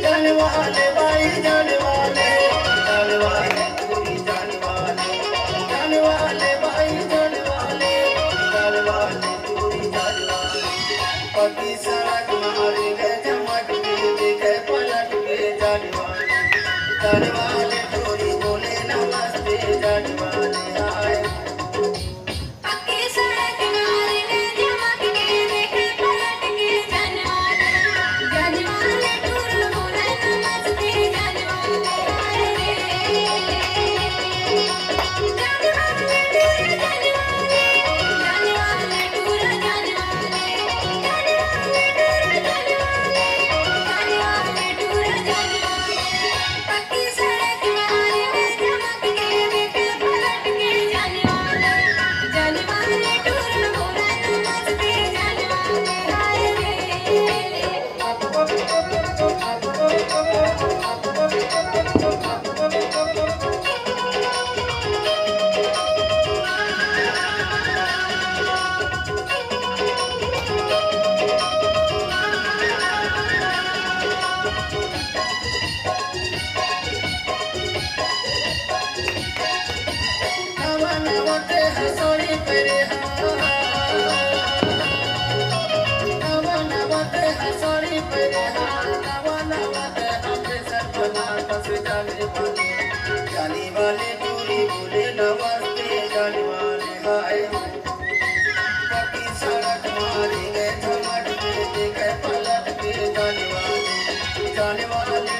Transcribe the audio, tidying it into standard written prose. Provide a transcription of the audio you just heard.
जाने वाले भाई जाने वाले पूरी जाने वाले भाई जाने वाले पूरी जाने वाले पक्की सड़क मारेंगे झमक के देखे पलट के जाने वाले थोड़ी बोले नमस्ते जाने वाले आए पक्की सड़क मारेंगे झमक के देखे पलट के जाने वाले टूर बोले नमस्ते जाने वाले आए रे जाने वाले टूर जाने वाले टूर जाने वाले टूर जाने वाले पक्की सड़क मारेंगे झमक के देखे पलट के जाने वाले टूर बोले नमस्ते जाने वाले आए रे नवनवते हसोरी परे नवनवते हसोरी परे नवनवते हमसे सरपना बस जाने वाले दूरी बोले नमस्ते जाने वाले हाय पक्की सड़क मारेंगे झमट के देखे पलट के जाने वाले